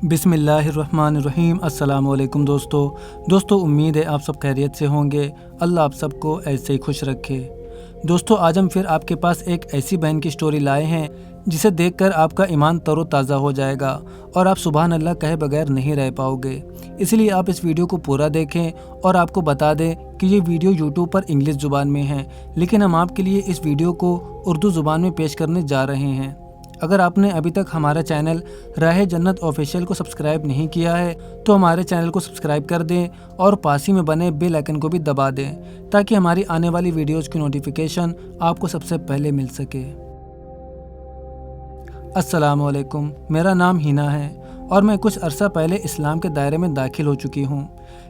بسم اللہ الرحمن الرحیم۔ السلام علیکم دوستو امید ہے آپ سب خیریت سے ہوں گے۔ اللہ آپ سب کو ایسے ہی خوش رکھے۔ دوستو آج ہم پھر آپ کے پاس ایک ایسی بہن کی سٹوری لائے ہیں جسے دیکھ کر آپ کا ایمان تر و تازہ ہو جائے گا اور آپ سبحان اللہ کہے بغیر نہیں رہ پاؤ گے۔ اس لیے آپ اس ویڈیو کو پورا دیکھیں اور آپ کو بتا دیں کہ یہ ویڈیو یوٹیوب پر انگلش زبان میں ہے، لیکن ہم آپ کے لیے اس ویڈیو کو اردو زبان میں پیش کرنے جا رہے ہیں۔ اگر آپ نے ابھی تک ہمارا چینل راہ جنت آفیشیل کو سبسکرائب نہیں کیا ہے تو ہمارے چینل کو سبسکرائب کر دیں اور پاس ہی میں بنے بیل آئیکن کو بھی دبا دیں تاکہ ہماری آنے والی ویڈیوز کی نوٹیفیکیشن آپ کو سب سے پہلے مل سکے۔ السلام علیکم، میرا نام ہینا ہے اور میں کچھ عرصہ پہلے اسلام کے دائرے میں داخل ہو چکی ہوں،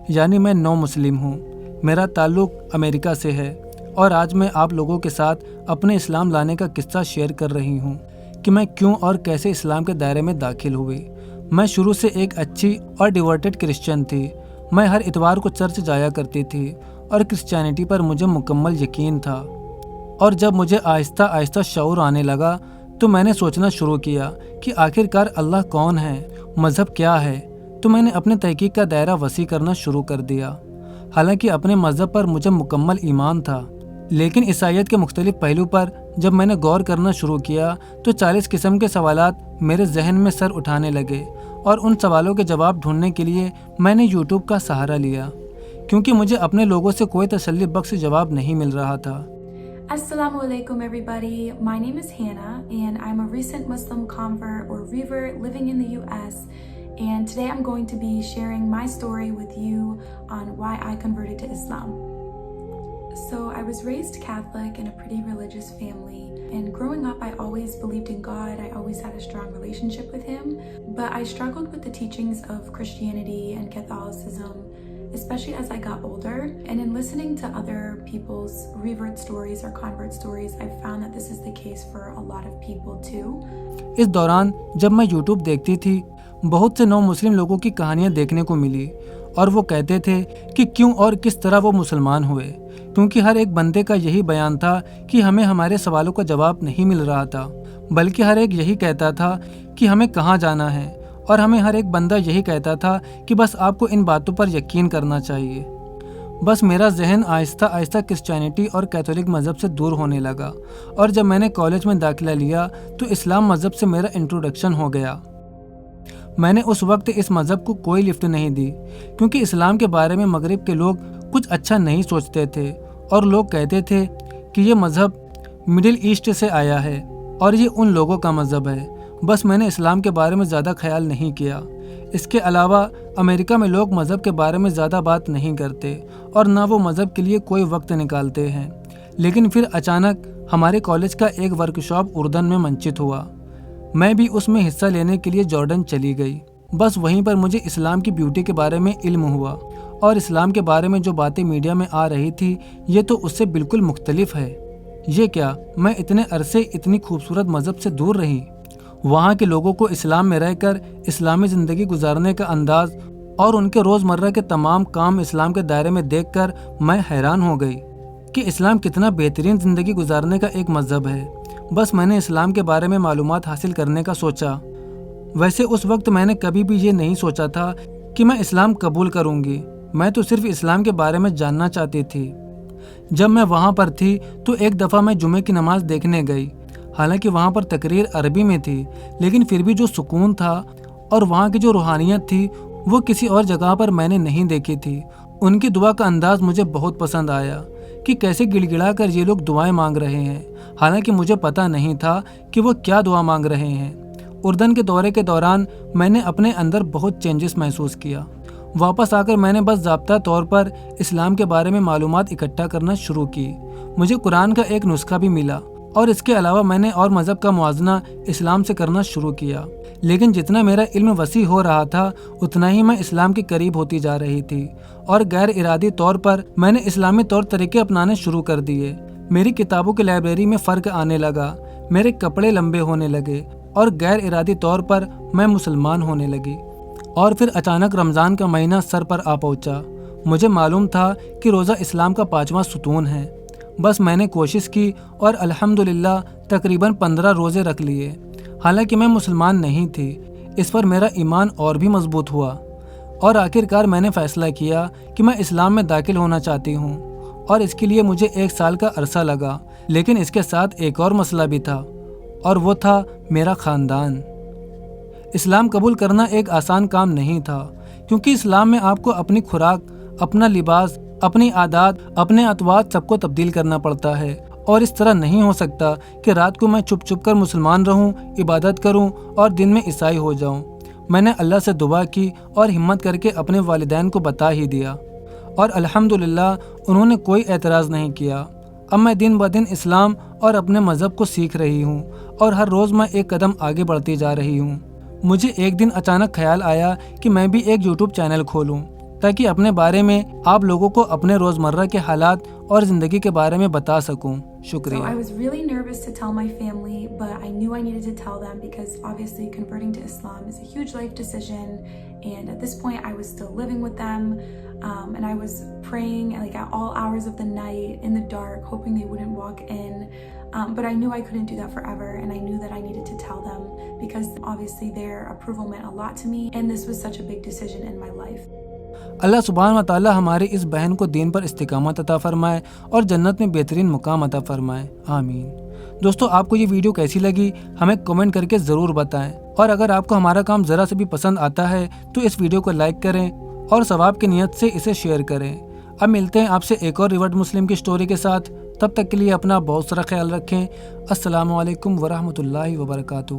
یعنی میں نو مسلم ہوں۔ میرا تعلق امریکہ سے ہے اور آج میں آپ لوگوں کے ساتھ اپنے اسلام لانے کا قصہ شیئر کر رہی ہوں کہ میں کیوں اور کیسے اسلام کے دائرے میں داخل ہوئی۔ میں شروع سے ایک اچھی اور ڈیوٹڈ کرسچن تھی۔ میں ہر اتوار کو چرچ جایا کرتی تھی اور کرسچینٹی پر مجھے مکمل یقین تھا۔ اور جب مجھے آہستہ آہستہ شعور آنے لگا تو میں نے سوچنا شروع کیا کہ آخرکار اللہ کون ہے، مذہب کیا ہے، تو میں نے اپنے تحقیق کا دائرہ وسیع کرنا شروع کر دیا۔ حالانکہ اپنے مذہب پر مجھے مکمل ایمان تھا، لیکن عیسائیت کے مختلف پہلو پر جب میں نے غور کرنا شروع کیا تو 40 قسم کے سوالات میرے ذہن میں سر اٹھانے لگے، اور ان سوالوں کے جواب ڈھونڈنے کے لیے میں نے یوٹیوب کا سہارا لیا، کیونکہ مجھے اپنے لوگوں سے کوئی تسلی بخش جواب نہیں مل رہا تھا۔ Assalamu alaikum everybody, my name is Hannah and I'm a recent Muslim convert or revert living in the US, and today I'm going to be sharing my story with you on why I converted to Islam. So I was raised Catholic in a pretty religious family, and growing up I always believed in God. I always had a strong relationship with Him, but I struggled with the teachings of Christianity and Catholicism, especially as I got older. And in listening to other people's revert stories or convert stories, I've found that this is the case for a lot of people too. اس دوران جب میں YouTube دیکھتی تھی، بہت سے نو مسلم لوگوں کی کہانیاں دیکھنے کو ملی، اور وہ کہتے تھے کہ کیوں اور کس طرح وہ مسلمان ہوئے، کیونکہ ہر ایک بندے کا یہی بیان تھا کہ ہمیں ہمارے سوالوں کا جواب نہیں مل رہا تھا، بلکہ ہر ایک یہی کہتا تھا کہ ہمیں کہاں جانا ہے، اور ہمیں ہر ایک بندہ یہی کہتا تھا کہ بس آپ کو ان باتوں پر یقین کرنا چاہیے۔ بس میرا ذہن آہستہ آہستہ کرسچینٹی اور کیتھولک مذہب سے دور ہونے لگا، اور جب میں نے کالج میں داخلہ لیا تو اسلام مذہب سے میرا انٹروڈکشن ہو گیا۔ میں نے اس وقت اس مذہب کو کوئی لفٹ نہیں دی، کیونکہ اسلام کے بارے میں مغرب کے لوگ کچھ اچھا نہیں سوچتے تھے، اور لوگ کہتے تھے کہ یہ مذہب مڈل ایسٹ سے آیا ہے اور یہ ان لوگوں کا مذہب ہے۔ بس میں نے اسلام کے بارے میں زیادہ خیال نہیں کیا۔ اس کے علاوہ امریکہ میں لوگ مذہب کے بارے میں زیادہ بات نہیں کرتے اور نہ وہ مذہب کے لیے کوئی وقت نکالتے ہیں۔ لیکن پھر اچانک ہمارے کالج کا ایک ورکشاپ اردن میں منعقد ہوا۔ میں بھی اس میں حصہ لینے کے لیے جارڈن چلی گئی۔ بس وہیں پر مجھے اسلام کی بیوٹی کے بارے میں علم ہوا، اور اسلام کے بارے میں جو باتیں میڈیا میں آ رہی تھی یہ تو اس سے بالکل مختلف ہے۔ یہ کیا، میں اتنے عرصے اتنی خوبصورت مذہب سے دور رہی؟ وہاں کے لوگوں کو اسلام میں رہ کر اسلامی زندگی گزارنے کا انداز اور ان کے روزمرہ کے تمام کام اسلام کے دائرے میں دیکھ کر میں حیران ہو گئی کہ اسلام کتنا بہترین زندگی گزارنے کا ایک مذہب ہے۔ بس میں نے اسلام کے بارے میں معلومات حاصل کرنے کا سوچا۔ ویسے اس وقت میں نے کبھی بھی یہ نہیں سوچا تھا کہ میں اسلام قبول کروں گی، میں تو صرف اسلام کے بارے میں جاننا چاہتی تھی۔ جب میں وہاں پر تھی تو ایک دفعہ میں جمعے کی نماز دیکھنے گئی۔ حالانکہ وہاں پر تقریر عربی میں تھی، لیکن پھر بھی جو سکون تھا اور وہاں کی جو روحانیت تھی وہ کسی اور جگہ پر میں نے نہیں دیکھی تھی۔ ان کی دعا کا انداز مجھے بہت پسند آیا کہ کیسے گڑ گڑا کر یہ لوگ دعائیں مانگ رہے ہیں، حالانکہ مجھے پتہ نہیں تھا کہ وہ کیا دعا مانگ رہے ہیں۔ اردن کے دورے کے دوران میں نے اپنے اندر بہت چینجز محسوس کیا۔ واپس آ کر میں نے بس ضابطہ طور پر اسلام کے بارے میں معلومات اکٹھا کرنا شروع کی۔ مجھے قرآن کا ایک نسخہ بھی ملا، اور اس کے علاوہ میں نے اور مذہب کا موازنہ اسلام سے کرنا شروع کیا۔ لیکن جتنا میرا علم وسیع ہو رہا تھا اتنا ہی میں اسلام کے قریب ہوتی جا رہی تھی، اور غیر ارادی طور پر میں نے اسلامی طور طریقے اپنانے شروع کر دیے۔ میری کتابوں کی لائبریری میں فرق آنے لگا، میرے کپڑے لمبے ہونے لگے، اور غیر ارادی طور پر میں مسلمان ہونے لگی۔ اور پھر اچانک رمضان کا مہینہ سر پر آ پہنچا۔ مجھے معلوم تھا کہ روزہ اسلام کا 5واں ستون ہے۔ بس میں نے کوشش کی اور الحمدللہ تقریباً 15 روزے رکھ لیے۔ حالانکہ میں مسلمان نہیں تھی، اس پر میرا ایمان اور بھی مضبوط ہوا اور آخرکار میں نے فیصلہ کیا کہ میں اسلام میں داخل ہونا چاہتی ہوں، اور اس کے لیے مجھے 1 سال کا عرصہ لگا، لیکن اس کے ساتھ ایک اور مسئلہ بھی تھا، اور وہ تھا میرا خاندان۔ اسلام قبول کرنا ایک آسان کام نہیں تھا، کیونکہ اسلام میں آپ کو اپنی خوراک، اپنا لباس، اپنی عادات، اپنے اطوات سب کو تبدیل کرنا پڑتا ہے، اور اس طرح نہیں ہو سکتا کہ رات کو میں چھپ چھپ کر مسلمان رہوں، عبادت کروں اور دن میں عیسائی ہو جاؤں۔ میں نے اللہ سے دعا کی اور ہمت کر کے اپنے والدین کو بتا ہی دیا، اور الحمدللہ انہوں نے کوئی اعتراض نہیں کیا۔ اب میں دن بدن اسلام اور اپنے مذہب کو سیکھ رہی ہوں، اور ہر روز میں ایک قدم آگے بڑھتی جا رہی ہوں۔ مجھے ایک دن اچانک خیال آیا کہ میں بھی ایک یوٹیوب چینل کھولوں، تاکہ اپنے بارے میں آپ لوگوں کو اپنے روزمرہ کے حالات اور زندگی کے بارے میں بتا سکوں۔ شکریہ۔ So I was really nervous to tell my family, but I knew I needed to tell them because obviously converting to Islam is a huge life decision, and at this point I was still living with them, and I was praying like at all hours of the night in the dark, hoping they wouldn't walk in, but I knew I couldn't do that forever, and I knew that I needed to tell them because obviously their approval meant a lot to me, and this was such a big decision in my life. اللہ سبحانہ و تعالی ہماری اس بہن کو دین پر استقامت عطا فرمائے اور جنت میں بہترین مقام عطا فرمائے، آمین۔ دوستو، آپ کو یہ ویڈیو کیسی لگی ہمیں کمنٹ کر کے ضرور بتائیں، اور اگر آپ کو ہمارا کام ذرا سے بھی پسند آتا ہے تو اس ویڈیو کو لائک کریں اور ثواب کی نیت سے اسے شیئر کریں۔ اب ملتے ہیں آپ سے ایک اور ریورڈ مسلم کی سٹوری کے ساتھ، تب تک کے لیے اپنا بہت سارا خیال رکھیں۔ السلام علیکم ورحمۃ اللہ وبرکاتہ۔